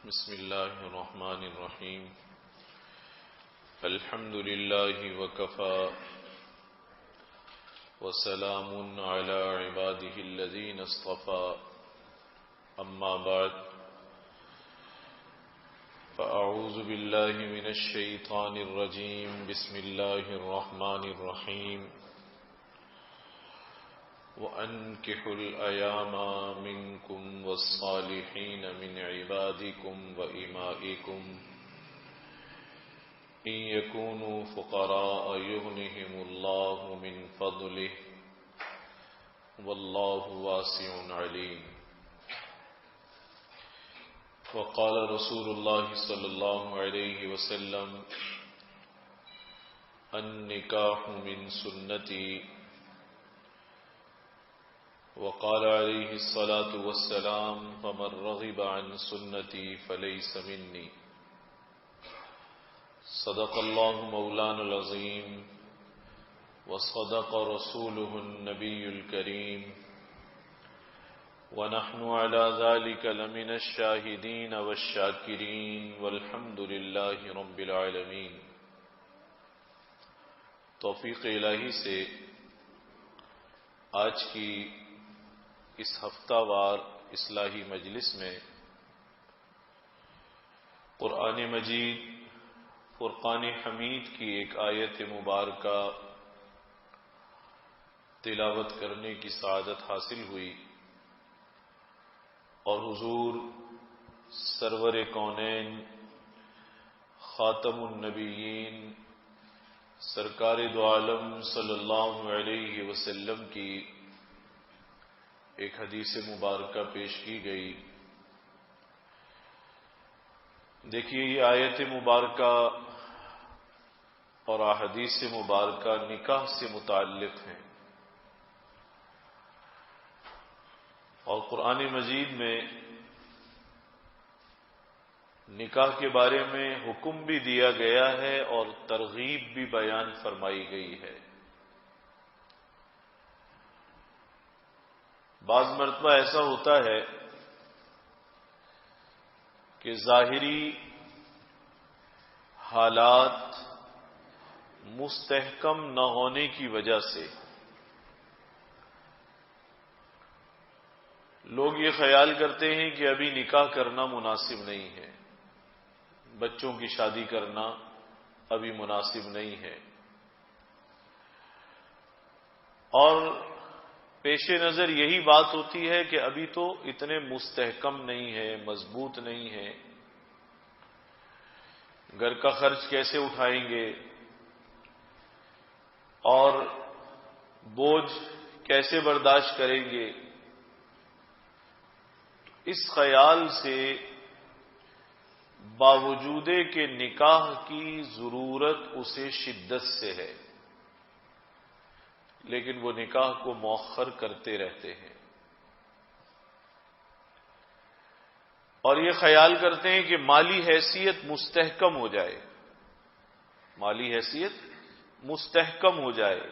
بسم الله الرحمن الرحيم. الحمد لله وكفى وسلام على عباده الذين اصطفى. أما بعد فأعوذ بالله من الشيطان الرجيم. بسم الله الرحمن الرحيم. وَأَنكِحُوا الْأَيَامَ مِنكُمْ وَالصَّالِحِينَ مِنْ عِبَادِكُمْ وَإِمَائِكُمْ إِنْ يَكُونُوا فُقَرَاءَ يُغْنِهِمُ اللَّهُ مِنْ فَضْلِهِ وَاللَّهُ وَاسِعٌ عَلِيمٌ. وقال رسول الله صلى الله عليه وسلم: النكاح من سنتي. وقال عليه الصلاة والسلام: فمن رغب عن سنتي فليس مني. صدق الله مولانا العظيم وصدق رسوله النبي الكريم ونحن على ذلك لمن الشاهدين والشاكرين والحمد لله رب العالمين. توفیق الہی سے آج کی اس ہفتہ وار اصلاحی مجلس میں قرآن مجید فرقان حمید کی ایک آیت مبارکہ تلاوت کرنے کی سعادت حاصل ہوئی اور حضور سرور کونین خاتم النبیین سرکار دو عالم صلی اللہ علیہ وسلم کی ایک حدیث مبارکہ پیش کی گئی. دیکھیے یہ آیت مبارکہ اور احادیث مبارکہ نکاح سے متعلق ہیں اور قرآن مجید میں نکاح کے بارے میں حکم بھی دیا گیا ہے اور ترغیب بھی بیان فرمائی گئی ہے. بعض مرتبہ ایسا ہوتا ہے کہ ظاہری حالات مستحکم نہ ہونے کی وجہ سے لوگ یہ خیال کرتے ہیں کہ ابھی نکاح کرنا مناسب نہیں ہے، بچوں کی شادی کرنا ابھی مناسب نہیں ہے، اور پیش نظر یہی بات ہوتی ہے کہ ابھی تو اتنے مستحکم نہیں ہے، مضبوط نہیں ہے، گھر کا خرچ کیسے اٹھائیں گے اور بوجھ کیسے برداشت کریں گے. اس خیال سے باوجود کہ نکاح کی ضرورت اسے شدت سے ہے لیکن وہ نکاح کو مؤخر کرتے رہتے ہیں اور یہ خیال کرتے ہیں کہ مالی حیثیت مستحکم ہو جائے، مالی حیثیت مستحکم ہو جائے،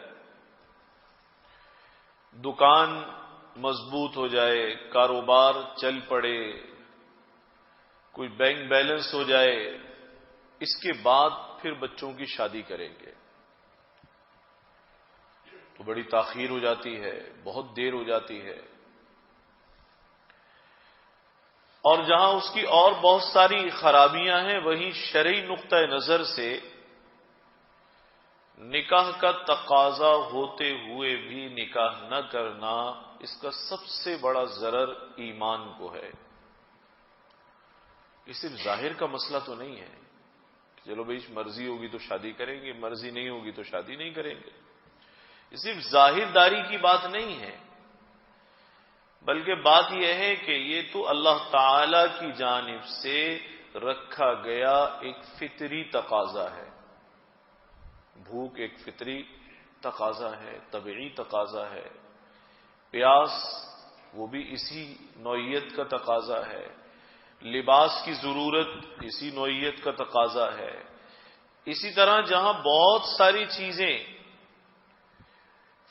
دکان مضبوط ہو جائے، کاروبار چل پڑے، کوئی بینک بیلنس ہو جائے، اس کے بعد پھر بچوں کی شادی کریں گے. تو بڑی تاخیر ہو جاتی ہے، بہت دیر ہو جاتی ہے، اور جہاں اس کی اور بہت ساری خرابیاں ہیں وہیں شرعی نقطہ نظر سے نکاح کا تقاضا ہوتے ہوئے بھی نکاح نہ کرنا اس کا سب سے بڑا ضرر ایمان کو ہے. یہ صرف ظاہر کا مسئلہ تو نہیں ہے کہ چلو بھائی مرضی ہوگی تو شادی کریں گے، مرضی نہیں ہوگی تو شادی نہیں کریں گے. یہ صرف ظاہر داری کی بات نہیں ہے بلکہ بات یہ ہے کہ یہ تو اللہ تعالی کی جانب سے رکھا گیا ایک فطری تقاضا ہے. بھوک ایک فطری تقاضا ہے، طبعی تقاضا ہے، پیاس وہ بھی اسی نوعیت کا تقاضا ہے، لباس کی ضرورت اسی نوعیت کا تقاضا ہے. اسی طرح جہاں بہت ساری چیزیں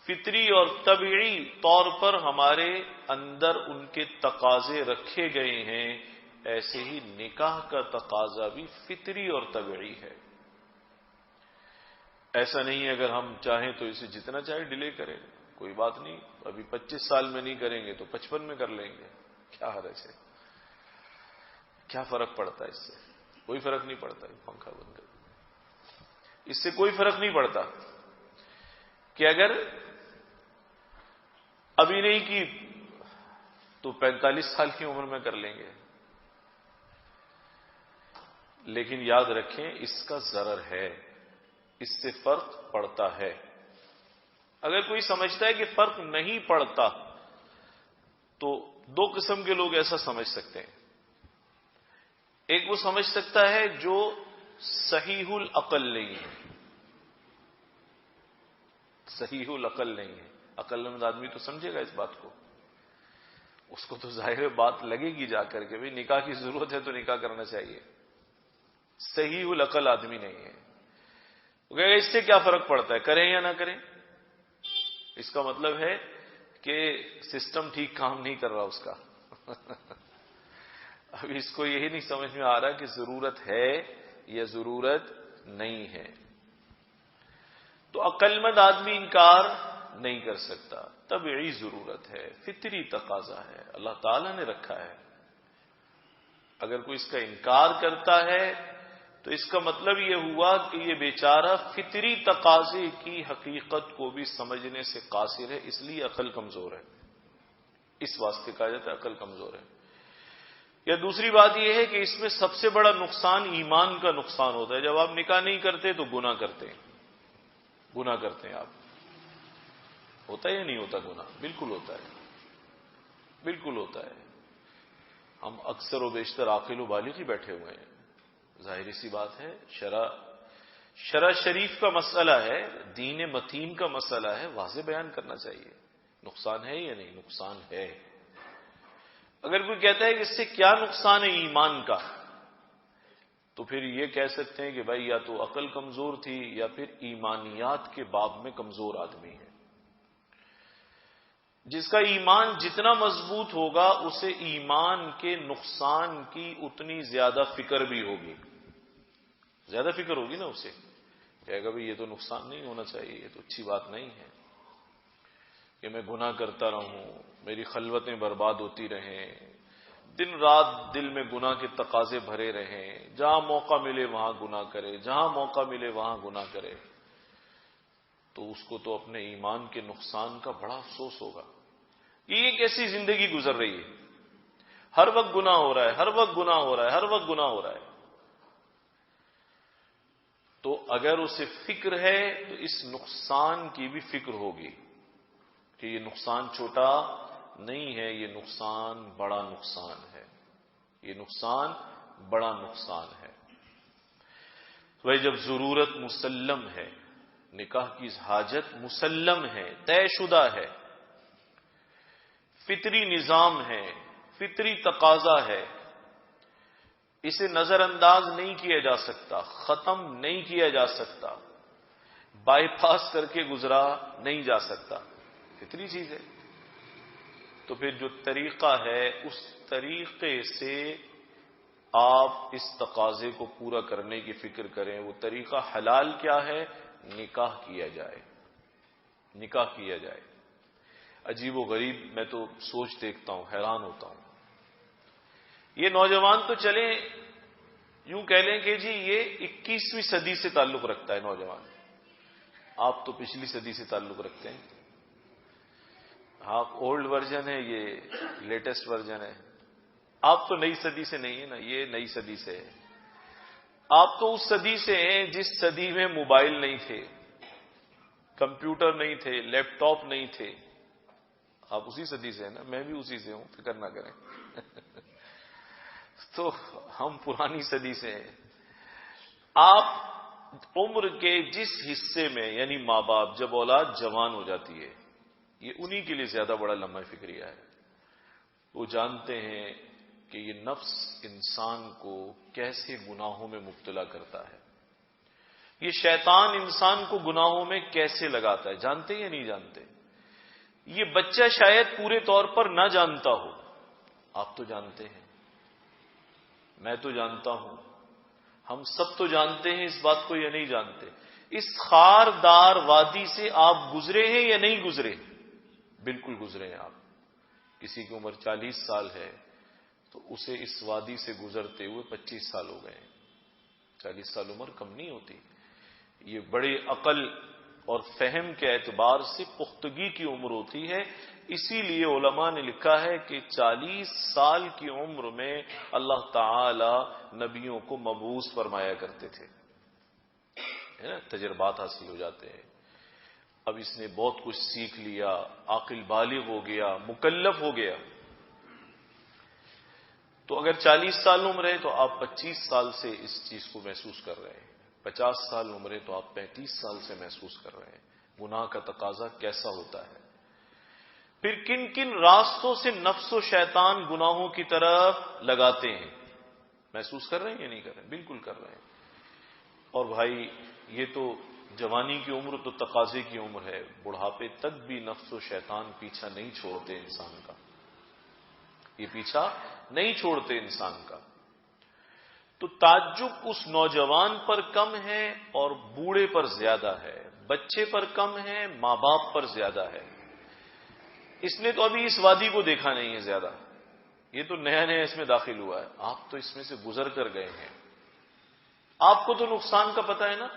فطری اور طبعی طور پر ہمارے اندر ان کے تقاضے رکھے گئے ہیں، ایسے ہی نکاح کا تقاضا بھی فطری اور طبعی ہے. ایسا نہیں ہے اگر ہم چاہیں تو اسے جتنا چاہے ڈیلے کریں، کوئی بات نہیں، ابھی 25 سال میں نہیں کریں گے تو 55 میں کر لیں گے، کیا حرج ہے؟ کیا فرق پڑتا ہے اس سے؟ کوئی فرق نہیں پڑتا. پنکھا بند کر، اس سے کوئی فرق نہیں پڑتا کہ اگر ابھی نہیں کی تو 45 سال کی عمر میں کر لیں گے. لیکن یاد رکھیں اس کا ضرر ہے، اس سے فرق پڑتا ہے. اگر کوئی سمجھتا ہے کہ فرق نہیں پڑتا تو دو قسم کے لوگ ایسا سمجھ سکتے ہیں. ایک وہ سمجھ سکتا ہے جو صحیح العقل نہیں ہے، صحیح العقل نہیں ہے. عقل مند آدمی تو سمجھے گا اس بات کو، اس کو تو ظاہر بات لگے گی جا کر کے بھئی نکاح کی ضرورت ہے تو نکاح کرنا چاہیے. صحیح العقل آدمی نہیں ہے، وہ کہے گا اس سے کیا فرق پڑتا ہے، کریں یا نہ کریں. اس کا مطلب ہے کہ سسٹم ٹھیک کام نہیں کر رہا اس کا. اب اس کو یہی نہیں سمجھ میں آ رہا کہ ضرورت ہے یا ضرورت نہیں ہے. تو عقل مند آدمی انکار نہیں کر سکتا. طبعی ضرورت ہے، فطری تقاضا ہے، اللہ تعالیٰ نے رکھا ہے. اگر کوئی اس کا انکار کرتا ہے تو اس کا مطلب یہ ہوا کہ یہ بیچارہ فطری تقاضے کی حقیقت کو بھی سمجھنے سے قاصر ہے، اس لیے عقل کمزور ہے. اس واسطے کہا جاتا ہے عقل کمزور ہے. یا دوسری بات یہ ہے کہ اس میں سب سے بڑا نقصان ایمان کا نقصان ہوتا ہے. جب آپ نکاح نہیں کرتے تو گناہ کرتے ہیں، گناہ کرتے ہیں آپ. ہوتا ہے یا نہیں ہوتا گناہ؟ بالکل ہوتا ہے، بالکل ہوتا ہے. ہم اکثر و بیشتر عاقل و بالغ ہی بیٹھے ہوئے ہیں. ظاہری سی بات ہے، شرع شریف کا مسئلہ ہے، دین متین کا مسئلہ ہے، واضح بیان کرنا چاہیے. نقصان ہے یا نہیں؟ نقصان ہے. اگر کوئی کہتا ہے کہ اس سے کیا نقصان ہے ایمان کا، تو پھر یہ کہہ سکتے ہیں کہ بھائی یا تو عقل کمزور تھی یا پھر ایمانیات کے باب میں کمزور آدمی ہے. جس کا ایمان جتنا مضبوط ہوگا اسے ایمان کے نقصان کی اتنی زیادہ فکر بھی ہوگی. زیادہ فکر ہوگی نا اسے، کہے گا بھائی یہ تو نقصان نہیں ہونا چاہیے، یہ تو اچھی بات نہیں ہے کہ میں گناہ کرتا رہوں، میری خلوتیں برباد ہوتی رہیں، دن رات دل میں گناہ کے تقاضے بھرے رہیں، جہاں موقع ملے وہاں گناہ کرے، جہاں موقع ملے وہاں گناہ کرے. تو اس کو تو اپنے ایمان کے نقصان کا بڑا افسوس ہوگا. یہ کیسی زندگی گزر رہی ہے، ہر وقت گناہ ہو رہا ہے، ہر وقت گناہ ہو رہا ہے، ہر وقت گناہ ہو رہا ہے. تو اگر اسے فکر ہے تو اس نقصان کی بھی فکر ہوگی کہ یہ نقصان چھوٹا نہیں ہے، یہ نقصان بڑا نقصان ہے، یہ نقصان بڑا نقصان ہے. بھائی جب ضرورت مسلم ہے، نکاح کی حاجت مسلم ہے، طے شدہ ہے، فطری نظام ہے، فطری تقاضا ہے، اسے نظر انداز نہیں کیا جا سکتا، ختم نہیں کیا جا سکتا، بائی پاس کر کے گزرا نہیں جا سکتا، فطری چیز ہے. تو پھر جو طریقہ ہے اس طریقے سے آپ اس تقاضے کو پورا کرنے کی فکر کریں. وہ طریقہ حلال کیا ہے؟ نکاح کیا جائے، نکاح کیا جائے. عجیب و غریب میں تو سوچ دیکھتا ہوں، حیران ہوتا ہوں. یہ نوجوان تو چلیں یوں کہہ لیں کہ جی یہ 21ویں صدی سے تعلق رکھتا ہے نوجوان. آپ تو پچھلی صدی سے تعلق رکھتے ہیں. آپ اولڈ ورژن ہے، یہ لیٹسٹ ورژن ہے. آپ تو نئی صدی سے نہیں ہے نا، یہ نئی صدی سے ہے. آپ تو اس صدی سے ہیں جس صدی میں موبائل نہیں تھے، کمپیوٹر نہیں تھے، لیپ ٹاپ نہیں تھے. آپ اسی صدی سے ہیں نا، میں بھی اسی سے ہوں، فکر نہ کریں. تو ہم پرانی صدی سے ہیں. آپ عمر کے جس حصے میں، یعنی ماں باپ جب اولاد جوان ہو جاتی ہے، یہ انہی کے لیے زیادہ بڑا لمحہ فکریہ ہے. وہ جانتے ہیں کہ یہ نفس انسان کو کیسے گناہوں میں مبتلا کرتا ہے، یہ شیطان انسان کو گناہوں میں کیسے لگاتا ہے. جانتے یا نہیں جانتے؟ یہ بچہ شاید پورے طور پر نہ جانتا ہو، آپ تو جانتے ہیں. میں تو جانتا ہوں، ہم سب تو جانتے ہیں اس بات کو یا نہیں جانتے، اس خاردار وادی سے آپ گزرے ہیں یا نہیں گزرے؟ بالکل گزرے ہیں آپ۔ کسی کی عمر 40 سال ہے تو اسے اس وادی سے گزرتے ہوئے 25 سال ہو گئے ہیں۔ 40 سال عمر کم نہیں ہوتی، یہ بڑے عقل اور فہم کے اعتبار سے پختگی کی عمر ہوتی ہے۔ اسی لیے علماء نے لکھا ہے کہ 40 سال کی عمر میں اللہ تعالی نبیوں کو مبعوث فرمایا کرتے تھے، ہے نا، تجربات حاصل ہو جاتے ہیں۔ اب اس نے بہت کچھ سیکھ لیا، عاقل بالغ ہو گیا، مکلف ہو گیا، تو اگر 40 سال عمر ہے تو آپ 25 سال سے اس چیز کو محسوس کر رہے ہیں، 50 سال عمر ہے تو آپ 35 سال سے محسوس کر رہے ہیں گناہ کا تقاضا کیسا ہوتا ہے۔ پھر کن کن راستوں سے نفس و شیطان گناہوں کی طرف لگاتے ہیں، محسوس کر رہے ہیں یا نہیں کر رہے ہیں؟ بالکل کر رہے ہیں۔ اور بھائی یہ تو جوانی کی عمر تو تقاضے کی عمر ہے، بڑھاپے تک بھی نفس و شیطان پیچھا نہیں چھوڑتے انسان کا، یہ پیچھا نہیں چھوڑتے انسان کا۔ تو تعجب اس نوجوان پر کم ہے اور بوڑھے پر زیادہ ہے، بچے پر کم ہے، ماں باپ پر زیادہ ہے۔ اس نے تو ابھی اس وادی کو دیکھا نہیں ہے زیادہ، یہ تو نیا نیا اس میں داخل ہوا ہے، آپ تو اس میں سے گزر کر گئے ہیں، آپ کو تو نقصان کا پتہ ہے نا۔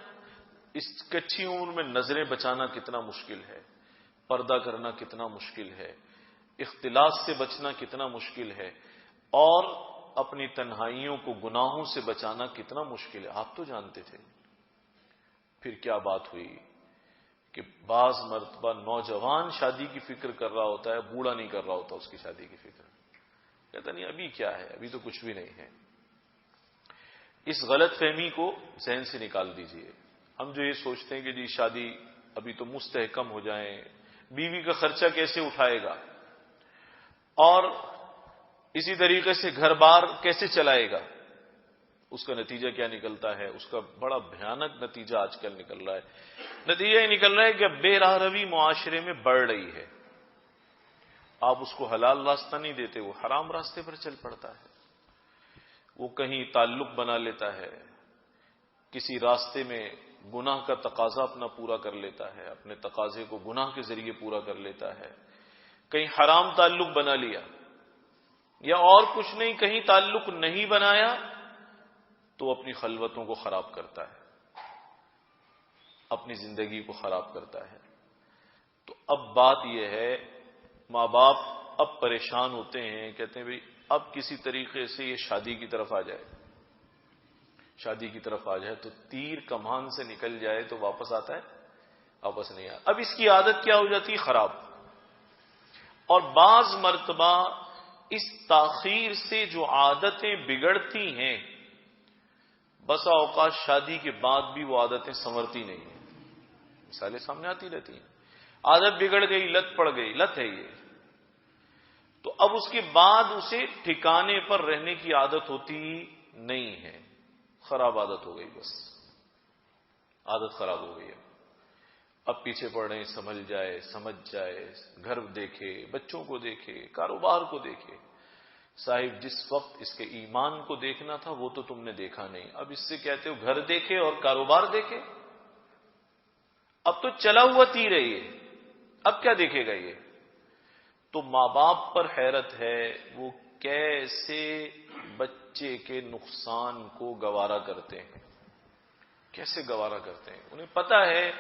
اس کچھی عمر میں نظریں بچانا کتنا مشکل ہے، پردہ کرنا کتنا مشکل ہے، اختلاط سے بچنا کتنا مشکل ہے، اور اپنی تنہائیوں کو گناہوں سے بچانا کتنا مشکل ہے، آپ تو جانتے تھے۔ پھر کیا بات ہوئی کہ بعض مرتبہ نوجوان شادی کی فکر کر رہا ہوتا ہے، بوڑھا نہیں کر رہا ہوتا اس کی شادی کی فکر، کہتا نہیں ابھی کیا ہے، ابھی تو کچھ بھی نہیں ہے۔ اس غلط فہمی کو ذہن سے نکال دیجئے۔ ہم جو یہ سوچتے ہیں کہ جی شادی ابھی تو مستحکم ہو جائیں، بیوی کا خرچہ کیسے اٹھائے گا، اور اسی طریقے سے گھر بار کیسے چلائے گا، اس کا نتیجہ کیا نکلتا ہے؟ اس کا بڑا بھیانک نتیجہ آج کل نکل رہا ہے۔ نتیجہ یہ نکل رہا ہے کہ بے راہ روی معاشرے میں بڑھ رہی ہے، آپ اس کو حلال راستہ نہیں دیتے، وہ حرام راستے پر چل پڑتا ہے، وہ کہیں تعلق بنا لیتا ہے، کسی راستے میں گناہ کا تقاضا اپنا پورا کر لیتا ہے، اپنے تقاضے کو گناہ کے ذریعے پورا کر لیتا ہے، کہیں حرام تعلق بنا لیا، یا اور کچھ نہیں، کہیں تعلق نہیں بنایا تو اپنی خلوتوں کو خراب کرتا ہے، اپنی زندگی کو خراب کرتا ہے۔ تو اب بات یہ ہے، ماں باپ اب پریشان ہوتے ہیں، کہتے ہیں بھئی اب کسی طریقے سے یہ شادی کی طرف آ جائے، شادی کی طرف آ جائے تو تیر کمان سے نکل جائے تو واپس آتا ہے؟ واپس نہیں آتا۔ اب اس کی عادت کیا ہو جاتی ہے؟ خراب۔ اور بعض مرتبہ اس تاخیر سے جو عادتیں بگڑتی ہیں، بسا اوقات شادی کے بعد بھی وہ عادتیں سنورتی نہیں ہیں، مثالیں سامنے آتی رہتی ہیں، عادت بگڑ گئی، لت پڑ گئی، لت ہے یہ، تو اب اس کے بعد اسے ٹھکانے پر رہنے کی عادت ہوتی نہیں ہے، خراب عادت ہو گئی، بس عادت خراب ہو گئی ہے۔ اب پیچھے پڑ رہے ہیں، سمجھ جائے، گھر دیکھے، بچوں کو دیکھے، کاروبار کو دیکھے۔ صاحب جس وقت اس کے ایمان کو دیکھنا تھا وہ تو تم نے دیکھا نہیں، اب اس سے کہتے ہو گھر دیکھے اور کاروبار دیکھے، اب تو چلا ہوا تیر ہے یہ، اب کیا دیکھے گا یہ؟ تو ماں باپ پر حیرت ہے، وہ کیسے بچے کے نقصان کو گوارا کرتے ہیں، کیسے گوارا کرتے ہیں۔ انہیں پتا ہے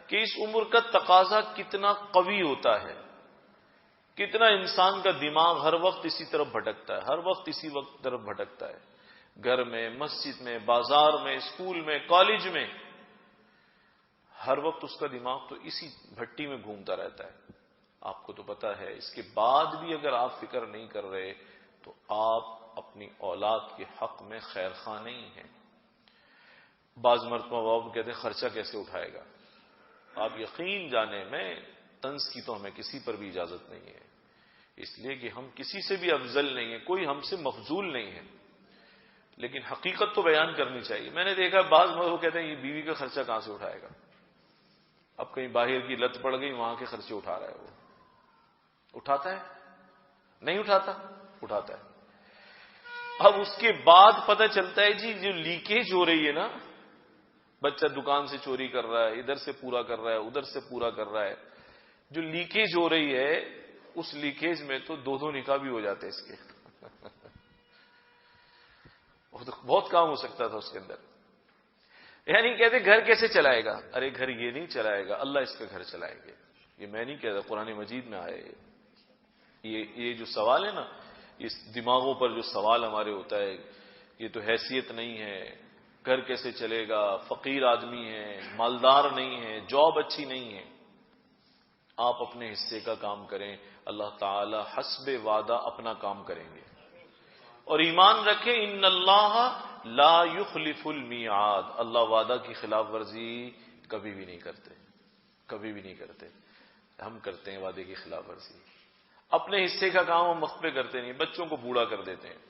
کہ اس عمر کا تقاضا کتنا قوی ہوتا ہے، کتنا انسان کا دماغ ہر وقت اسی طرف بھٹکتا ہے، ہر وقت اسی وقت طرف بھٹکتا ہے، گھر میں، مسجد میں، بازار میں، اسکول میں، کالج میں، ہر وقت اس کا دماغ تو اسی بھٹی میں گھومتا رہتا ہے۔ آپ کو تو پتا ہے، اس کے بعد بھی اگر آپ فکر نہیں کر رہے تو آپ اپنی اولاد کے حق میں خیر خواہ نہیں ہیں۔ بعض مرتبہ بابا کہتے ہیں خرچہ کیسے اٹھائے گا؟ آپ یقین جانیں، میں طنز کی تو ہمیں کسی پر بھی اجازت نہیں ہے، اس لیے کہ ہم کسی سے بھی افضل نہیں ہیں، کوئی ہم سے مفضول نہیں ہے، لیکن حقیقت تو بیان کرنی چاہیے۔ میں نے دیکھا بعض وہ کہتے ہیں یہ بیوی کا خرچہ کہاں سے اٹھائے گا؟ اب کہیں باہر کی لت پڑ گئی، وہاں کے خرچے اٹھا رہا ہے، وہ اٹھاتا ہے؟ نہیں اٹھاتا؟ اٹھاتا ہے۔ اب اس کے بعد پتہ چلتا ہے جی جو لیکیج ہو رہی ہے نا، بچہ دکان سے چوری کر رہا ہے، ادھر سے پورا کر رہا ہے، ادھر سے پورا کر رہا ہے، جو لیکیج ہو رہی ہے اس لیکیج میں تو دو نکاح بھی ہو جاتے اس کے بہت کام ہو سکتا تھا اس کے اندر. یعنی کہتے گھر کیسے چلائے گا؟ ارے گھر یہ نہیں چلائے گا، اللہ اس کا گھر چلائیں گے. یہ میں نہیں کہتا، قرآن مجید میں آئے. یہ جو سوال ہے نا، اس دماغوں پر جو سوال ہمارے ہوتا ہے، یہ تو حیثیت نہیں ہے، گھر کیسے چلے گا، فقیر آدمی ہے، مالدار نہیں ہے، جاب اچھی نہیں ہے. آپ اپنے حصے کا کام کریں، اللہ تعالی حسب وعدہ اپنا کام کریں گے. اور ایمان رکھیں ان اللہ لا یخلف المیعاد، اللہ وعدہ کی خلاف ورزی کبھی بھی نہیں کرتے، کبھی بھی نہیں کرتے. ہم کرتے ہیں وعدے کی خلاف ورزی. اپنے حصے کا کام ہم وقت پہ کرتے نہیں، بچوں کو بوڑھا کر دیتے ہیں،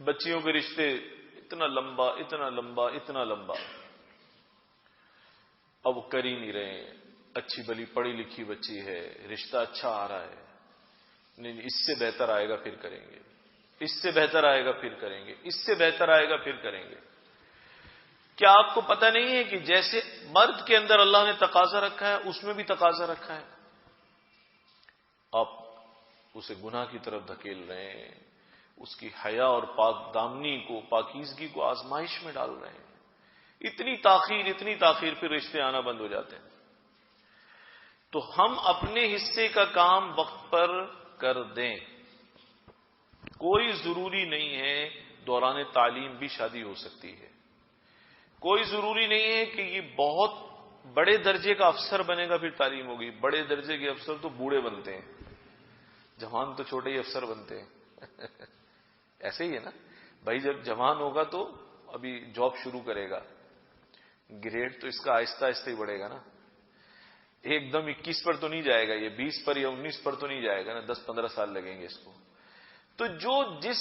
بچیوں کے رشتے اتنا لمبا اتنا لمبا اتنا لمبا، اب وہ کر ہی نہیں رہے ہیں. اچھی بلی پڑھی لکھی بچی ہے، رشتہ اچھا آ رہا ہے، نہیں اس سے بہتر آئے گا پھر کریں گے، اس سے بہتر آئے گا پھر کریں گے، اس سے بہتر آئے گا پھر کریں گے. کیا آپ کو پتہ نہیں ہے کہ جیسے مرد کے اندر اللہ نے تقاضا رکھا ہے، اس میں بھی تقاضا رکھا ہے. آپ اسے گناہ کی طرف دھکیل رہے ہیں، اس کی حیا اور پاک دامنی کو، پاکیزگی کو آزمائش میں ڈال رہے ہیں. اتنی تاخیر پھر رشتے آنا بند ہو جاتے ہیں. تو ہم اپنے حصے کا کام وقت پر کر دیں. کوئی ضروری نہیں ہے دوران تعلیم بھی شادی ہو سکتی ہے. کوئی ضروری نہیں ہے کہ یہ بہت بڑے درجے کا افسر بنے گا پھر تعلیم ہوگی. بڑے درجے کے افسر تو بوڑھے بنتے ہیں، جوان تو چھوٹے ہی افسر بنتے ہیں. ایسے ہی ہے نا بھائی، جب جوان ہوگا تو ابھی جاب شروع کرے گا، گریڈ تو اس کا آہستہ آہستہ ہی بڑھے گا نا. ایک دم 21 پر تو نہیں جائے گا، یہ 20 پر یا 19 پر تو نہیں جائے گا نا، 10-15 سال لگیں گے اس کو. تو جو جس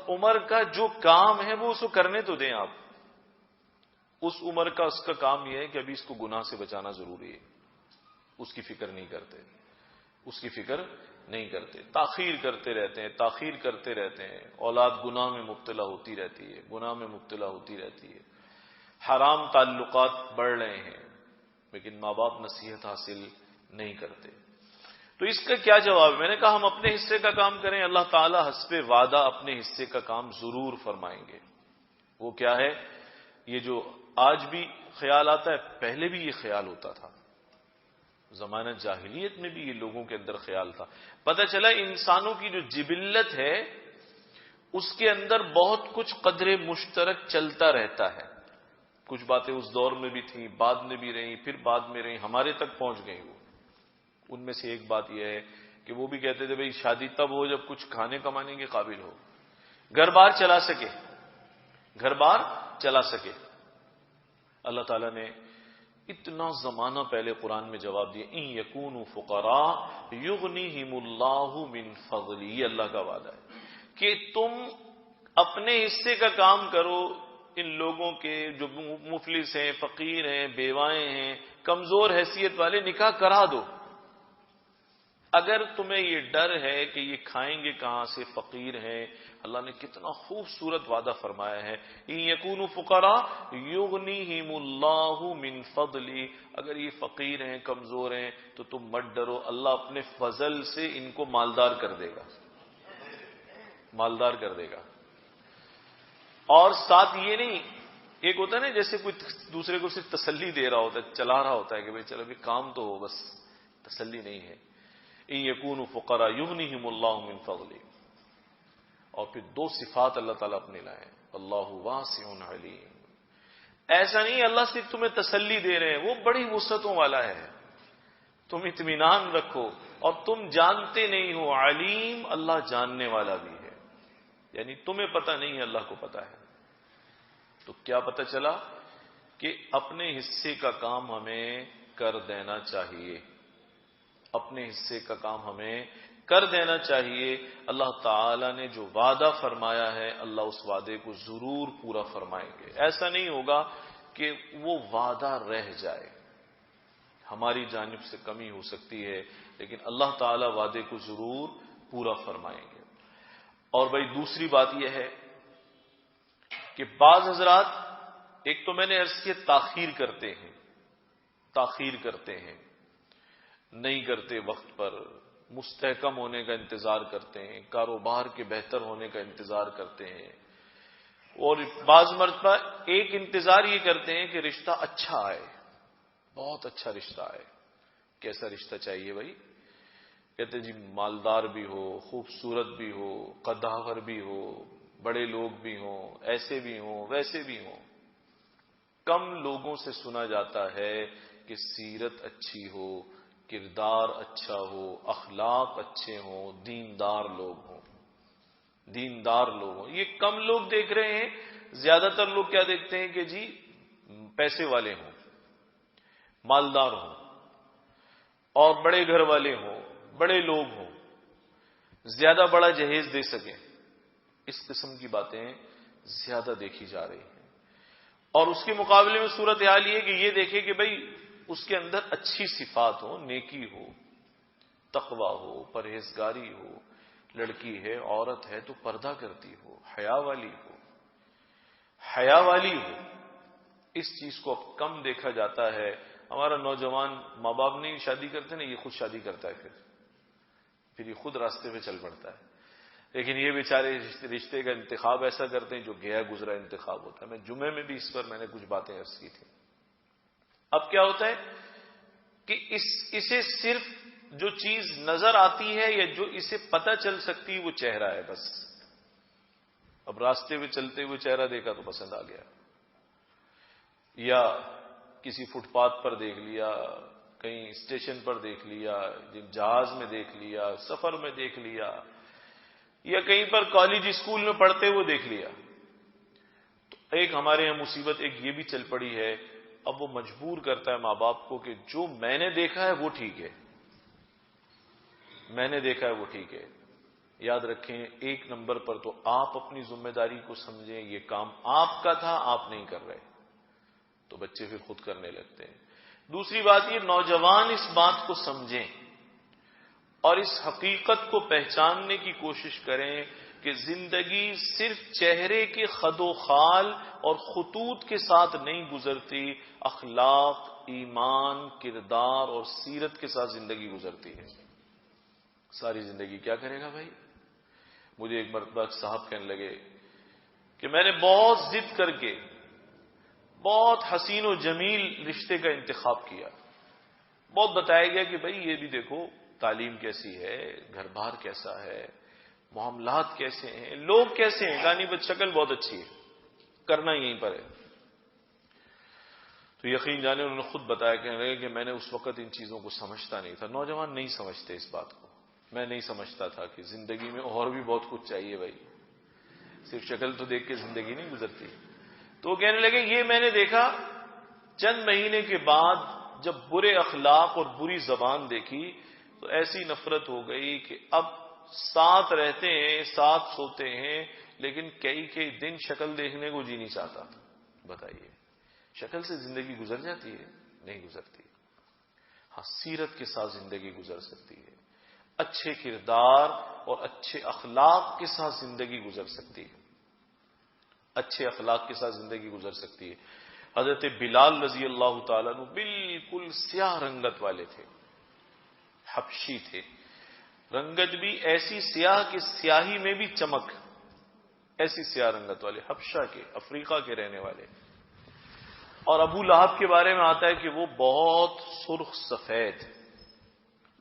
عمر کا جو کام ہے وہ اس کو کرنے تو دیں. آپ اس عمر کا اس کا کام یہ ہے کہ ابھی اس کو گناہ سے بچانا ضروری ہے، اس کی فکر نہیں کرتے، اس کی فکر نہیں کرتے. تاخیر کرتے رہتے ہیں، تاخیر کرتے رہتے ہیں. اولاد گناہ میں مبتلا ہوتی رہتی ہے، گناہ میں مبتلا ہوتی رہتی ہے. حرام تعلقات بڑھ رہے ہیں، لیکن ماں باپ نصیحت حاصل نہیں کرتے. تو اس کا کیا جواب ہے؟ میں نے کہا ہم اپنے حصے کا کام کریں، اللہ تعالی حسب وعدہ اپنے حصے کا کام ضرور فرمائیں گے. وہ کیا ہے؟ یہ جو آج بھی خیال آتا ہے، پہلے بھی یہ خیال ہوتا تھا، زمانہ جاہلیت میں بھی یہ لوگوں کے اندر خیال تھا. پتہ چلا انسانوں کی جو جبلت ہے اس کے اندر بہت کچھ قدر مشترک چلتا رہتا ہے. کچھ باتیں اس دور میں بھی تھیں، بعد میں بھی رہیں، پھر بعد میں رہیں، ہمارے تک پہنچ گئی. وہ ان میں سے ایک بات یہ ہے کہ وہ بھی کہتے تھے بھئی شادی تب ہو جب کچھ کھانے کمانے کے قابل ہو، گھر بار چلا سکے، گھر بار چلا سکے. اللہ تعالیٰ نے اتنا زمانہ پہلے قرآن میں جواب دیا، ان یکونوا فقراء یغنیہم اللہ من فضلہ. یہ اللہ کا وعدہ ہے کہ تم اپنے حصے کا کام کرو. ان لوگوں کے جو مفلس ہیں، فقیر ہیں، بیوائیں ہیں، کمزور حیثیت والے، نکاح کرا دو. اگر تمہیں یہ ڈر ہے کہ یہ کھائیں گے کہاں سے، فقیر ہیں، اللہ نے کتنا خوبصورت وعدہ فرمایا ہے، ان یکونوا فقراء یغنیہم اللہ من فضلہ. اگر یہ فقیر ہیں، کمزور ہیں، تو تم مت ڈرو، اللہ اپنے فضل سے ان کو مالدار کر دے گا، مالدار کر دے گا. اور ساتھ یہ نہیں، ایک ہوتا ہے نا جیسے کوئی دوسرے کو صرف تسلی دے رہا ہوتا ہے، چلا رہا ہوتا ہے کہ بھئی چلو بھی کام تو ہو، بس تسلی نہیں ہے. ان یکونوا فقراء یغنیہم اللہ من فضلہ. اور پھر دو صفات اللہ تعالیٰ اپنے لائے، اللہ واسع علیم. ایسا نہیں اللہ صرف تمہیں تسلی دے رہے ہیں، وہ بڑی وسعتوں والا ہے، تم اطمینان رکھو. اور تم جانتے نہیں ہو، علیم، اللہ جاننے والا بھی ہے. یعنی تمہیں پتہ نہیں ہے، اللہ کو پتہ ہے. تو کیا پتہ چلا کہ اپنے حصے کا کام ہمیں کر دینا چاہیے، اپنے حصے کا کام ہمیں کر دینا چاہیے. اللہ تعالی نے جو وعدہ فرمایا ہے، اللہ اس وعدے کو ضرور پورا فرمائیں گے. ایسا نہیں ہوگا کہ وہ وعدہ رہ جائے. ہماری جانب سے کمی ہو سکتی ہے، لیکن اللہ تعالی وعدے کو ضرور پورا فرمائیں گے. اور بھائی دوسری بات یہ ہے کہ بعض حضرات، ایک تو میں نے عرض کیا تاخیر کرتے ہیں، نہیں کرتے وقت پر، مستحکم ہونے کا انتظار کرتے ہیں، کاروبار کے بہتر ہونے کا انتظار کرتے ہیں، اور بعض مرتبہ ایک انتظار یہ کرتے ہیں کہ رشتہ اچھا آئے، بہت اچھا رشتہ آئے۔ کیسا رشتہ چاہیے بھائی؟ کہتے جی مالدار بھی ہو، خوبصورت بھی ہو، قداور بھی ہو، بڑے لوگ بھی ہوں، ایسے بھی ہوں، ویسے بھی ہوں۔ کم لوگوں سے سنا جاتا ہے کہ سیرت اچھی ہو، کردار اچھا ہو، اخلاق اچھے ہوں، دیندار لوگ ہوں۔ یہ کم لوگ دیکھ رہے ہیں۔ زیادہ تر لوگ کیا دیکھتے ہیں کہ جی پیسے والے ہوں، مالدار ہوں، اور بڑے گھر والے ہوں، بڑے لوگ ہوں، زیادہ بڑا جہیز دے سکیں۔ اس قسم کی باتیں زیادہ دیکھی جا رہی ہیں، اور اس کے مقابلے میں صورتحال یہ کہ یہ دیکھے کہ بھئی اس کے اندر اچھی صفات ہو، نیکی ہو، تقوی ہو، پرہیزگاری ہو، لڑکی ہے، عورت ہے تو پردہ کرتی ہو، حیا والی ہو۔ اس چیز کو اب کم دیکھا جاتا ہے۔ ہمارا نوجوان ماں باپ نہیں شادی کرتے نا، یہ خود شادی کرتا ہے، پھر یہ خود راستے پہ چل پڑتا ہے۔ لیکن یہ بیچارے رشتے کا انتخاب ایسا کرتے ہیں جو گیا گزرا انتخاب ہوتا ہے۔ میں جمعے میں بھی اس پر میں نے کچھ باتیں عرض کی تھی۔ اب کیا ہوتا ہے کہ اسے صرف جو چیز نظر آتی ہے یا جو اسے پتہ چل سکتی وہ چہرہ ہے بس۔ اب راستے میں چلتے ہوئے چہرہ دیکھا تو پسند آ گیا، یا کسی فٹ پاتھ پر دیکھ لیا، کہیں اسٹیشن پر دیکھ لیا، جہاز میں دیکھ لیا، سفر میں دیکھ لیا، یا کہیں پر کالج اسکول میں پڑھتے ہوئے دیکھ لیا۔ تو ایک ہمارے یہاں مصیبت ایک یہ بھی چل پڑی ہے، اب وہ مجبور کرتا ہے ماں باپ کو کہ جو میں نے دیکھا ہے وہ ٹھیک ہے، میں نے دیکھا ہے وہ ٹھیک ہے۔ یاد رکھیں، ایک نمبر پر تو آپ اپنی ذمہ داری کو سمجھیں، یہ کام آپ کا تھا، آپ نہیں کر رہے، تو بچے پھر خود کرنے لگتے ہیں۔ دوسری بات یہ، نوجوان اس بات کو سمجھیں اور اس حقیقت کو پہچاننے کی کوشش کریں کہ زندگی صرف چہرے کے خد و خال اور خطوط کے ساتھ نہیں گزرتی، اخلاق، ایمان، کردار اور سیرت کے ساتھ زندگی گزرتی ہے۔ ساری زندگی کیا کرے گا بھائی؟ مجھے ایک مرتبہ صاحب کہنے لگے کہ میں نے بہت ضد کر کے بہت حسین و جمیل رشتے کا انتخاب کیا، بہت بتایا گیا کہ بھائی یہ بھی دیکھو تعلیم کیسی ہے، گھر بار کیسا ہے، معاملات کیسے ہیں، لوگ کیسے ہیں، کہانی بس شکل بہت اچھی ہے، کرنا یہیں پر ہے۔ تو یقین جانے انہوں نے خود بتایا کہ میں نے اس وقت ان چیزوں کو سمجھتا نہیں تھا۔ نوجوان نہیں سمجھتے اس بات کو، میں نہیں سمجھتا تھا کہ زندگی میں اور بھی بہت کچھ چاہیے بھائی، صرف شکل تو دیکھ کے زندگی نہیں گزرتی۔ تو وہ کہنے لگے یہ میں نے دیکھا، چند مہینے کے بعد جب برے اخلاق اور بری زبان دیکھی تو ایسی نفرت ہو گئی کہ اب ساتھ رہتے ہیں، ساتھ سوتے ہیں، لیکن کئی دن شکل دیکھنے کو جی نہیں چاہتا۔ بتائیے، شکل سے زندگی گزر جاتی ہے؟ نہیں گزرتی۔ ہاں، سیرت کے ساتھ زندگی گزر سکتی ہے، اچھے کردار اور اچھے اخلاق کے ساتھ زندگی گزر سکتی ہے، اچھے اخلاق کے ساتھ زندگی گزر سکتی ہے۔ حضرت بلال رضی اللہ تعالیٰ عنہ بالکل سیاہ رنگت والے تھے، حبشی تھے، رنگت بھی ایسی سیاہ کہ سیاہی میں بھی چمک، ایسی سیاہ رنگت والے، حبشہ کے، افریقہ کے رہنے والے۔ اور ابو لہب کے بارے میں آتا ہے کہ وہ بہت سرخ سفید،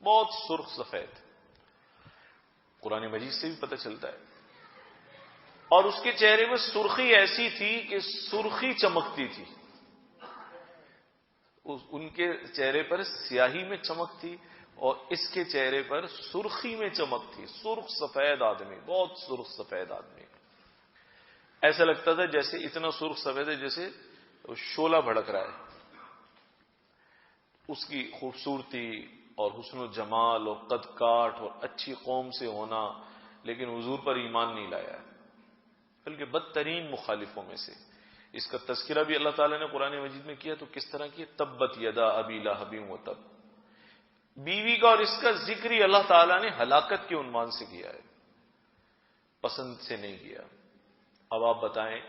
بہت سرخ سفید، قرآن مجید سے بھی پتہ چلتا ہے۔ اور اس کے چہرے میں سرخی ایسی تھی کہ سرخی چمکتی تھی، ان کے چہرے پر سیاہی میں چمک تھی اور اس کے چہرے پر سرخی میں چمک تھی۔ سرخ سفید آدمی، بہت سرخ سفید آدمی، ایسا لگتا تھا جیسے اتنا سرخ سفید ہے جیسے شعلہ بھڑک رہا ہے۔ اس کی خوبصورتی اور حسن و جمال اور قد کاٹ اور اچھی قوم سے ہونا، لیکن حضور پر ایمان نہیں لایا ہے، بلکہ بدترین مخالفوں میں سے۔ اس کا تذکرہ بھی اللہ تعالیٰ نے قرآن مجید میں کیا تو کس طرح کیا؟ تبت یدا ابی لہب وتب، بیوی کا اور اس کا ذکر ہی اللہ تعالیٰ نے ہلاکت کے عنوان سے کیا ہے۔ پسند سے نہیں کیا. اب آپ بتائیں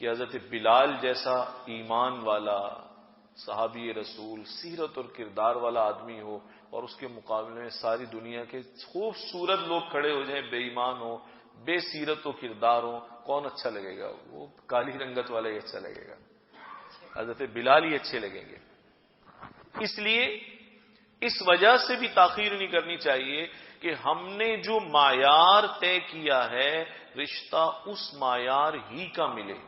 کہ حضرت بلال جیسا ایمان والا صحابی رسول سیرت اور کردار والا آدمی ہو اور اس کے مقابلے میں ساری دنیا کے خوبصورت لوگ کھڑے ہو جائیں، بے ایمان ہو، بے سیرت و کردار ہو، کون اچھا لگے گا؟ وہ کالی رنگت والا ہی اچھا لگے گا، حضرت بلال ہی اچھے لگیں گے. اس لیے اس وجہ سے بھی تاخیر نہیں کرنی چاہیے کہ ہم نے جو معیار طے کیا ہے رشتہ اس معیار ہی کا ملے،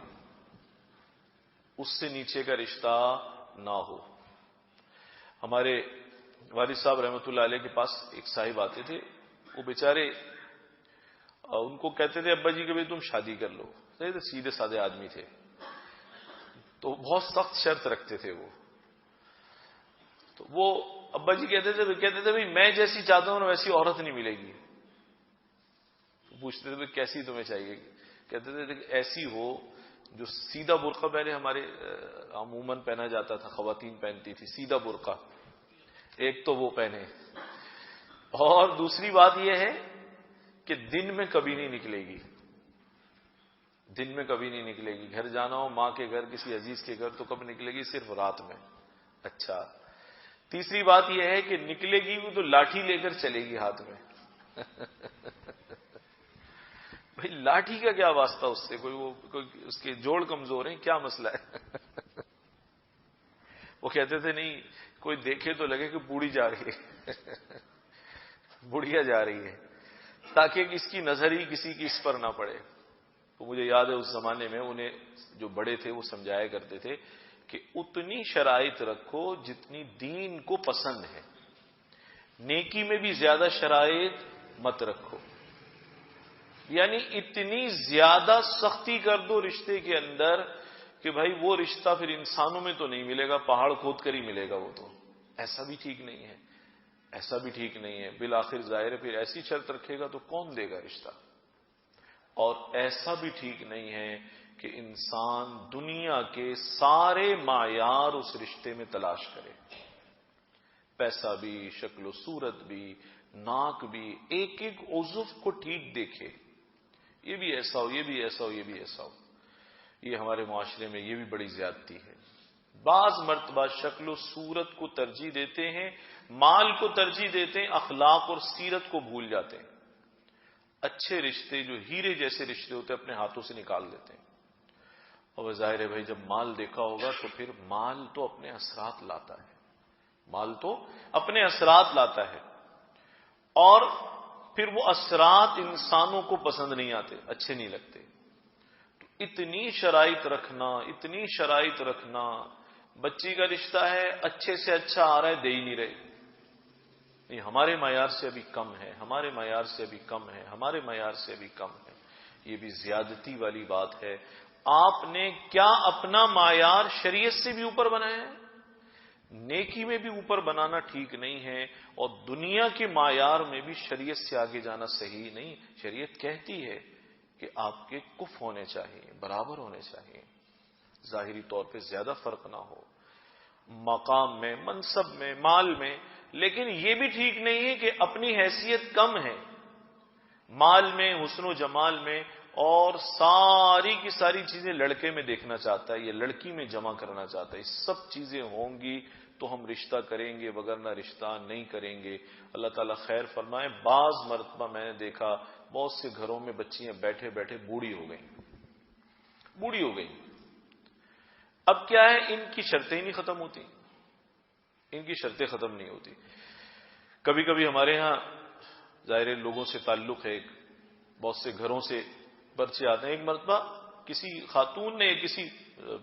اس سے نیچے کا رشتہ نہ ہو. ہمارے والد صاحب رحمۃ اللہ علیہ کے پاس ایک صاحب آتے تھے، وہ بیچارے ان کو کہتے تھے ابا جی کہ بھائی تم شادی کر لو. سیدھے سادے آدمی تھے تو بہت سخت شرط رکھتے تھے وہ. تو وہ ابا جی کہتے تھے بھائی میں جیسی چاہتا ہوں نا ویسی عورت نہیں ملے گی. پوچھتے تھے بھائی کیسی تمہیں چاہیے؟ کہتے تھے کہ ایسی ہو جو سیدھا برقع پہنے، ہمارے عموماً پہنا جاتا تھا، خواتین پہنتی تھی سیدھا برقع، ایک تو وہ پہنے، اور دوسری بات یہ ہے کہ دن میں کبھی نہیں نکلے گی، دن میں کبھی نہیں نکلے گی. گھر جانا ہو ماں کے گھر، کسی عزیز کے گھر، تو کب نکلے گی؟ صرف رات میں. اچھا، تیسری بات یہ ہے کہ نکلے گی وہ تو لاٹھی لے کر چلے گی ہاتھ میں. بھائی لاٹھی کا کیا واسطہ اس سے؟ کوئی اس کے جوڑ کمزور ہیں، کیا مسئلہ ہے؟ وہ کہتے تھے نہیں کوئی دیکھے تو لگے کہ بوڑھی جا رہی ہے، بڑھیا جا رہی ہے، تاکہ اس کی نظر ہی کسی کی اس پر نہ پڑے. تو مجھے یاد ہے اس زمانے میں انہیں جو بڑے تھے وہ سمجھایا کرتے تھے کہ اتنی شرائط رکھو جتنی دین کو پسند ہے، نیکی میں بھی زیادہ شرائط مت رکھو. یعنی اتنی زیادہ سختی کر دو رشتے کے اندر کہ بھائی وہ رشتہ پھر انسانوں میں تو نہیں ملے گا، پہاڑ کھود کر ہی ملے گا. وہ تو ایسا بھی ٹھیک نہیں ہے، ایسا بھی ٹھیک نہیں ہے. بالآخر ظاہر ہے پھر ایسی شرط رکھے گا تو کون دے گا رشتہ؟ اور ایسا بھی ٹھیک نہیں ہے کہ انسان دنیا کے سارے معیار اس رشتے میں تلاش کرے، پیسہ بھی، شکل و صورت بھی، ناک بھی، ایک ایک عضو کو ٹھیک دیکھے، یہ بھی ایسا ہو، یہ بھی ایسا ہو، یہ بھی ایسا ہو. یہ ہمارے معاشرے میں یہ بھی بڑی زیادتی ہے. بعض مرتبہ شکل و صورت کو ترجیح دیتے ہیں، مال کو ترجیح دیتے ہیں، اخلاق اور سیرت کو بھول جاتے ہیں. اچھے رشتے جو ہیرے جیسے رشتے ہوتے اپنے ہاتھوں سے نکال دیتے ہیں. اور ظاہر ہے بھائی جب مال دیکھا ہوگا تو پھر مال تو اپنے اثرات لاتا ہے، مال تو اپنے اثرات لاتا ہے، اور پھر وہ اثرات انسانوں کو پسند نہیں آتے، اچھے نہیں لگتے. تو اتنی شرائط رکھنا، اتنی شرائط رکھنا، بچی کا رشتہ ہے اچھے سے اچھا آ رہا ہے، دے ہی نہیں رہے، نہیں ہمارے معیار سے ابھی کم ہے، ہمارے معیار سے ابھی کم ہے، ہمارے معیار سے ابھی کم ہے. یہ بھی زیادتی والی بات ہے. آپ نے کیا اپنا معیار شریعت سے بھی اوپر بنایا ہے؟ نیکی میں بھی اوپر بنانا ٹھیک نہیں ہے، اور دنیا کے معیار میں بھی شریعت سے آگے جانا صحیح نہیں. شریعت کہتی ہے کہ آپ کے کف ہونے چاہیے، برابر ہونے چاہیے، ظاہری طور پہ زیادہ فرق نہ ہو، مقام میں، منصب میں، مال میں. لیکن یہ بھی ٹھیک نہیں ہے کہ اپنی حیثیت کم ہے مال میں، حسن و جمال میں، اور ساری کی ساری چیزیں لڑکے میں دیکھنا چاہتا ہے یا لڑکی میں جمع کرنا چاہتا ہے. یہ سب چیزیں ہوں گی تو ہم رشتہ کریں گے، وگرنہ رشتہ نہیں کریں گے. اللہ تعالیٰ خیر فرمائے. بعض مرتبہ میں نے دیکھا بہت سے گھروں میں بچیاں بیٹھے بیٹھے بوڑھی ہو گئیں، بوڑھی ہو گئیں. اب کیا ہے، ان کی شرطیں ہی نہیں ختم ہوتی، ان کی شرطیں ختم نہیں ہوتی. کبھی کبھی ہمارے ہاں ظاہر لوگوں سے تعلق ہے، بہت سے گھروں سے پرچے آتے ہیں. ایک مرتبہ کسی خاتون نے، کسی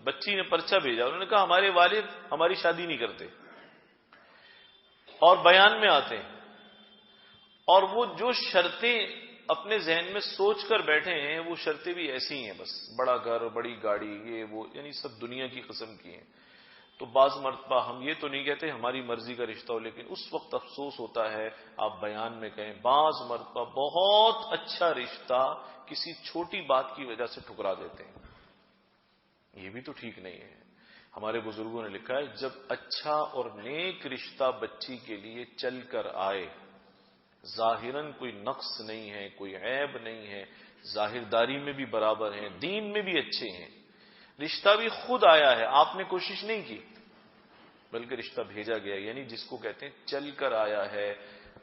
بچی نے پرچہ بھیجا، انہوں نے کہا ہمارے والد ہماری شادی نہیں کرتے، اور بیان میں آتے ہیں، اور وہ جو شرطیں اپنے ذہن میں سوچ کر بیٹھے ہیں وہ شرطیں بھی ایسی ہیں، بس بڑا گھر، بڑی گاڑی، یہ وہ، یعنی سب دنیا کی قسم کی ہیں. تو بعض مرتبہ ہم یہ تو نہیں کہتے ہماری مرضی کا رشتہ ہو، لیکن اس وقت افسوس ہوتا ہے، آپ بیان میں کہیں، بعض مرتبہ بہت اچھا رشتہ کسی چھوٹی بات کی وجہ سے ٹھکرا دیتے ہیں. یہ بھی تو ٹھیک نہیں ہے. ہمارے بزرگوں نے لکھا ہے جب اچھا اور نیک رشتہ بچی کے لیے چل کر آئے، ظاہراً کوئی نقص نہیں ہے، کوئی عیب نہیں ہے، ظاہرداری میں بھی برابر ہیں، دین میں بھی اچھے ہیں، رشتہ بھی خود آیا ہے، آپ نے کوشش نہیں کی بلکہ رشتہ بھیجا گیا، یعنی جس کو کہتے ہیں چل کر آیا ہے۔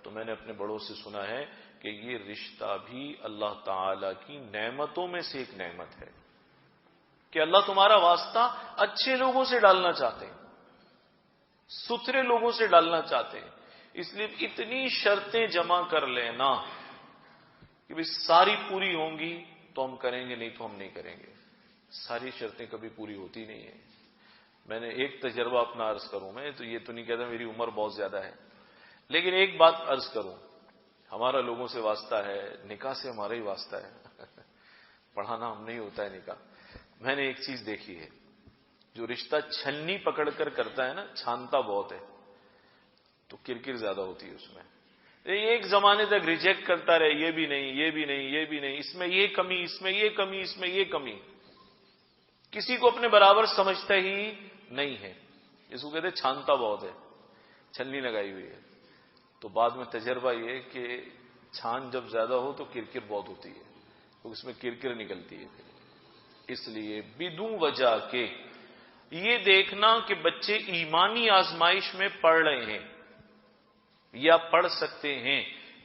تو میں نے اپنے بڑوں سے سنا ہے کہ یہ رشتہ بھی اللہ تعالی کی نعمتوں میں سے ایک نعمت ہے کہ اللہ تمہارا واسطہ اچھے لوگوں سے ڈالنا چاہتے ہیں، ستھرے لوگوں سے ڈالنا چاہتے ہیں، اس لیے اتنی شرطیں جمع کر لینا کہ بھئی ساری پوری ہوں گی تو ہم کریں گے، نہیں تو ہم نہیں کریں گے۔ ساری شرطیں کبھی پوری ہوتی نہیں ہیں۔ میں نے ایک تجربہ اپنا عرض کروں، میں تو یہ تو نہیں کہتا میری عمر بہت زیادہ ہے، لیکن ایک بات عرض کروں، ہمارا لوگوں سے واسطہ ہے، نکاح سے ہمارا ہی واسطہ ہے پڑھانا ہم نہیں ہوتا ہے نکاح۔ میں نے ایک چیز دیکھی ہے، جو رشتہ چھلنی پکڑ کر کرتا ہے نا، چھانتا بہت ہے تو کرکر زیادہ ہوتی ہے اس میں۔ ایک زمانے تک ریجیکٹ کرتا رہے، یہ بھی نہیں، یہ بھی نہیں، یہ بھی نہیں، اس میں یہ کمی، اس میں یہ کمی، اس میں یہ کمی، کسی کو اپنے برابر سمجھتا ہی نہیں ہے، اس کو کہتے چھانتا بہت ہے، چھلنی لگائی ہوئی ہے۔ تو بعد میں تجربہ یہ کہ چھان جب زیادہ ہو تو کرکر بہت ہوتی ہے، تو اس میں کرکر نکلتی ہے۔ اس لیے بدون وجہ کے یہ دیکھنا کہ بچے ایمانی آزمائش میں پڑھ رہے ہیں یا پڑھ سکتے ہیں،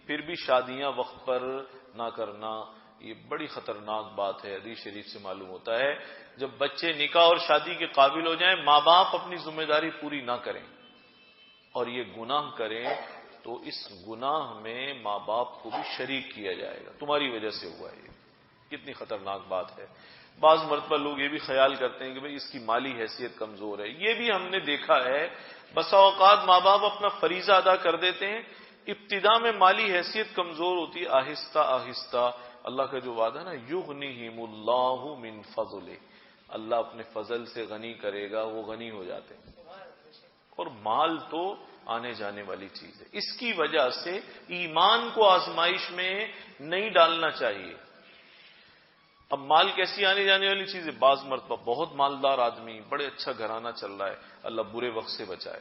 پھر بھی شادیاں وقت پر نہ کرنا، یہ بڑی خطرناک بات ہے۔ حدیث شریف سے معلوم ہوتا ہے جب بچے نکاح اور شادی کے قابل ہو جائیں، ماں باپ اپنی ذمہ داری پوری نہ کریں اور یہ گناہ کریں تو اس گناہ میں ماں باپ کو بھی شریک کیا جائے گا، تمہاری وجہ سے ہوا ہے۔ کتنی خطرناک بات ہے۔ بعض مرتبہ لوگ یہ بھی خیال کرتے ہیں کہ بھئی اس کی مالی حیثیت کمزور ہے، یہ بھی ہم نے دیکھا ہے، بسا اوقات ماں باپ اپنا فریضہ ادا کر دیتے ہیں، ابتدا میں مالی حیثیت کمزور ہوتی ہے، آہستہ آہستہ اللہ کا جو وعدہ ہے نا، یغنیہم اللہ من فضلہ، اللہ اپنے فضل سے غنی کرے گا، وہ غنی ہو جاتے ہیں۔ اور مال تو آنے جانے والی چیز ہے، اس کی وجہ سے ایمان کو آزمائش میں نہیں ڈالنا چاہیے۔ اب مال کیسی آنے جانے والی چیز ہے؟ بعض مرتبہ بہت مالدار آدمی، بڑے اچھا گھرانہ چل رہا ہے، اللہ برے وقت سے بچائے۔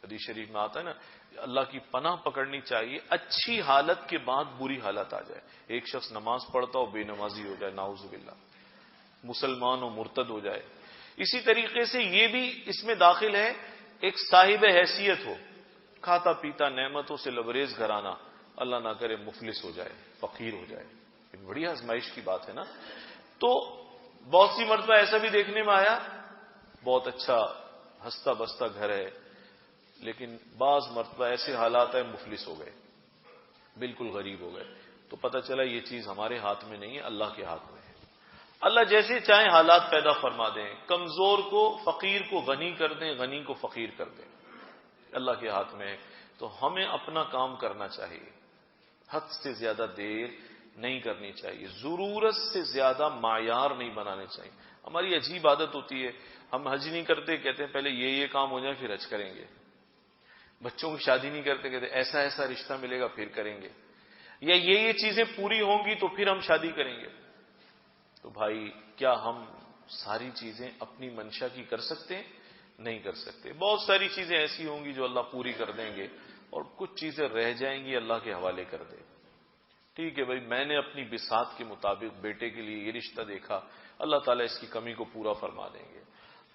حدیث شریف میں آتا ہے نا، اللہ کی پناہ پکڑنی چاہیے، اچھی حالت کے بعد بری حالت آ جائے۔ ایک شخص نماز پڑھتا ہو بے نمازی ہو جائے، نعوذ باللہ، مسلمان و مرتد ہو جائے۔ اسی طریقے سے یہ بھی اس میں داخل ہے، ایک صاحب حیثیت ہو، کھاتا پیتا نعمتوں سے لبریز گھرانہ، اللہ نہ کرے مفلس ہو جائے، فقیر ہو جائے، ایک بڑی آزمائش کی بات ہے نا۔ تو بہت سی مرتبہ ایسا بھی دیکھنے میں آیا، بہت اچھا ہنستا بستا گھر ہے، لیکن بعض مرتبہ ایسے حالات ہیں مفلس ہو گئے، بالکل غریب ہو گئے، تو پتہ چلا یہ چیز ہمارے ہاتھ میں نہیں ہے، اللہ کے ہاتھ میں ہے۔ اللہ جیسے چاہیں حالات پیدا فرما دیں، کمزور کو فقیر کو غنی کر دیں، غنی کو فقیر کر دیں، اللہ کے ہاتھ میں ہے۔ تو ہمیں اپنا کام کرنا چاہیے، حد سے زیادہ دیر نہیں کرنی چاہیے، ضرورت سے زیادہ معیار نہیں بنانے چاہیے۔ ہماری عجیب عادت ہوتی ہے، ہم حج نہیں کرتے، کہتے ہیں پہلے یہ کام ہو جائے پھر حج کریں گے۔ بچوں کی شادی نہیں کرتے، کہتے ایسا ایسا رشتہ ملے گا پھر کریں گے، یا یہ چیزیں پوری ہوں گی تو پھر ہم شادی کریں گے۔ تو بھائی کیا ہم ساری چیزیں اپنی منشا کی کر سکتے ہیں؟ نہیں کر سکتے۔ بہت ساری چیزیں ایسی ہوں گی جو اللہ پوری کر دیں گے، اور کچھ چیزیں رہ جائیں گی اللہ کے حوالے کر دے۔ ٹھیک ہے بھائی، میں نے اپنی بساط کے مطابق بیٹے کے لیے یہ رشتہ دیکھا، اللہ تعالیٰ اس کی کمی کو پورا فرما دیں گے۔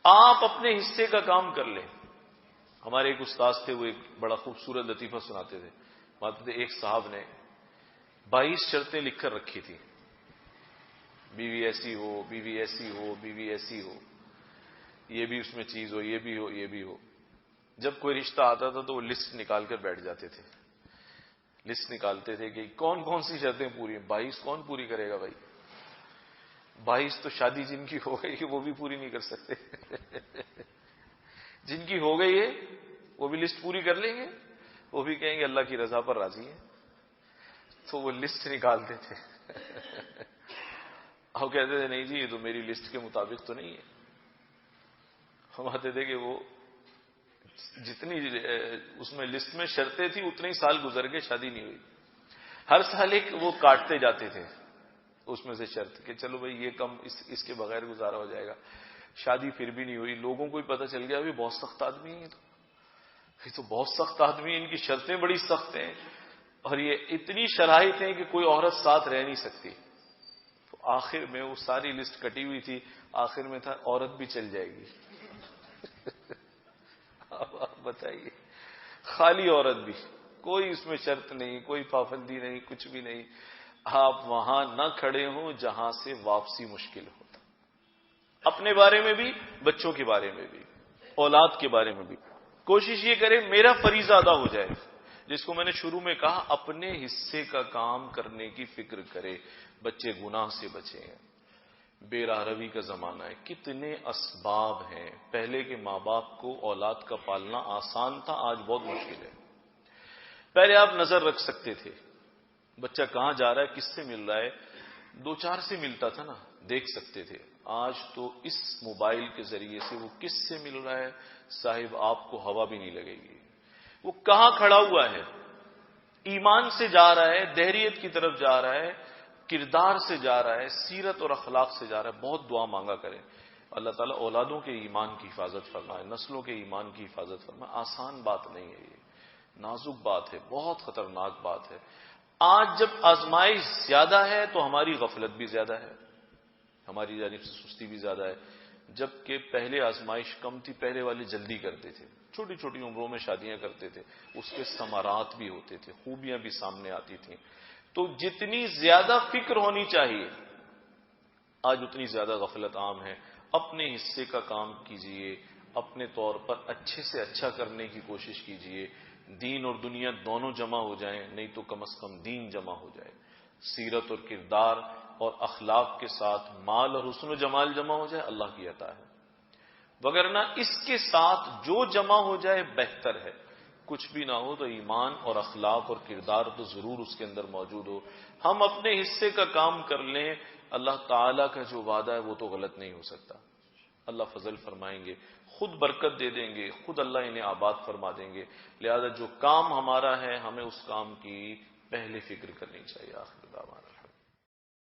آپ اپنے حصے کا کام کر لیں۔ ہمارے ایک استاد تھے، وہ ایک بڑا خوبصورت لطیفہ سناتے تھے، مانتے تھے ایک صاحب نے 22 شرطیں لکھ کر رکھی تھی، بیوی ایسی ہو، بیوی ایسی ہو، بیوی ایسی ہو، یہ بھی اس میں چیز ہو، یہ بھی ہو، یہ بھی ہو۔ جب کوئی رشتہ آتا تھا تو وہ لسٹ نکال کر بیٹھ جاتے تھے، لسٹ نکالتے تھے کہ کون کون سی شرطیں پوری ہیں۔ 22 کون پوری کرے گا بھائی؟ 22 تو شادی جن کی ہو گئی وہ بھی پوری نہیں کر سکتے جن کی ہو گئی ہے وہ بھی لسٹ پوری کر لیں گے، وہ بھی کہیں گے اللہ کی رضا پر راضی ہے، تو وہ لسٹ نکالتے تھے اب کہتے تھے نہیں جی یہ تو میری لسٹ کے مطابق تو نہیں ہے۔ ہم آتے تھے کہ وہ جتنی اس میں لسٹ میں شرطیں تھی اتنے ہی سال گزر گئے، شادی نہیں ہوئی۔ ہر سال ایک وہ کاٹتے جاتے تھے اس میں سے شرط کہ چلو بھائی یہ کم اس کے بغیر گزارا ہو جائے گا، شادی پھر بھی نہیں ہوئی۔ لوگوں کو بھی پتہ چل گیا ابھی بہت سخت آدمی ہیں، یہ تو بہت سخت آدمی ہیں، ان کی شرطیں بڑی سخت ہیں، اور یہ اتنی شرائط ہیں کہ کوئی عورت ساتھ رہ نہیں سکتی۔ آخر میں وہ ساری لسٹ کٹی ہوئی تھی، آخر میں تھا عورت بھی چل جائے گی. اب آپ بتائیے، خالی عورت بھی، کوئی اس میں شرط نہیں، کوئی پابندی نہیں، کچھ بھی نہیں. آپ وہاں نہ کھڑے ہوں جہاں سے واپسی مشکل ہوتا. اپنے بارے میں بھی، بچوں کے بارے میں بھی، اولاد کے بارے میں بھی کوشش یہ کرے میرا فریضہ ادا ہو جائے. جس کو میں نے شروع میں کہا اپنے حصے کا کام کرنے کی فکر کرے. بچے گناہ سے بچے ہیں، بے راہ روی کا زمانہ ہے، کتنے اسباب ہیں. پہلے کے ماں باپ کو اولاد کا پالنا آسان تھا، آج بہت مشکل ہے. پہلے آپ نظر رکھ سکتے تھے بچہ کہاں جا رہا ہے، کس سے مل رہا ہے، 2-4 سے ملتا تھا نا، دیکھ سکتے تھے. آج تو اس موبائل کے ذریعے سے وہ کس سے مل رہا ہے صاحب آپ کو ہوا بھی نہیں لگے گی. وہ کہاں کھڑا ہوا ہے، ایمان سے جا رہا ہے، دہریت کی طرف جا رہا ہے، کردار سے جا رہا ہے، سیرت اور اخلاق سے جا رہا ہے. بہت دعا مانگا کریں اللہ تعالیٰ اولادوں کے ایمان کی حفاظت فرمائے، نسلوں کے ایمان کی حفاظت فرمائے. آسان بات نہیں ہے، یہ نازک بات ہے، بہت خطرناک بات ہے. آج جب آزمائش زیادہ ہے تو ہماری غفلت بھی زیادہ ہے، ہماری جانب سے سستی بھی زیادہ ہے. جبکہ پہلے آزمائش کم تھی، پہلے والے جلدی کرتے تھے، چھوٹی چھوٹی عمروں میں شادیاں کرتے تھے، اس کے ثمرات بھی ہوتے تھے، خوبیاں بھی سامنے آتی تھیں. تو جتنی زیادہ فکر ہونی چاہیے آج اتنی زیادہ غفلت عام ہے. اپنے حصے کا کام کیجئے، اپنے طور پر اچھے سے اچھا کرنے کی کوشش کیجئے. دین اور دنیا دونوں جمع ہو جائیں، نہیں تو کم از کم دین جمع ہو جائے. سیرت اور کردار اور اخلاق کے ساتھ مال اور حسن و جمال جمع ہو جائے، اللہ کی عطا ہے. وگرنہ اس کے ساتھ جو جمع ہو جائے بہتر ہے. کچھ بھی نہ ہو تو ایمان اور اخلاق اور کردار تو ضرور اس کے اندر موجود ہو. ہم اپنے حصے کا کام کر لیں، اللہ تعالیٰ کا جو وعدہ ہے وہ تو غلط نہیں ہو سکتا. اللہ فضل فرمائیں گے، خود برکت دے دیں گے، خود اللہ انہیں آباد فرما دیں گے. لہذا جو کام ہمارا ہے ہمیں اس کام کی پہلے فکر کرنی چاہیے. آخر دعوانا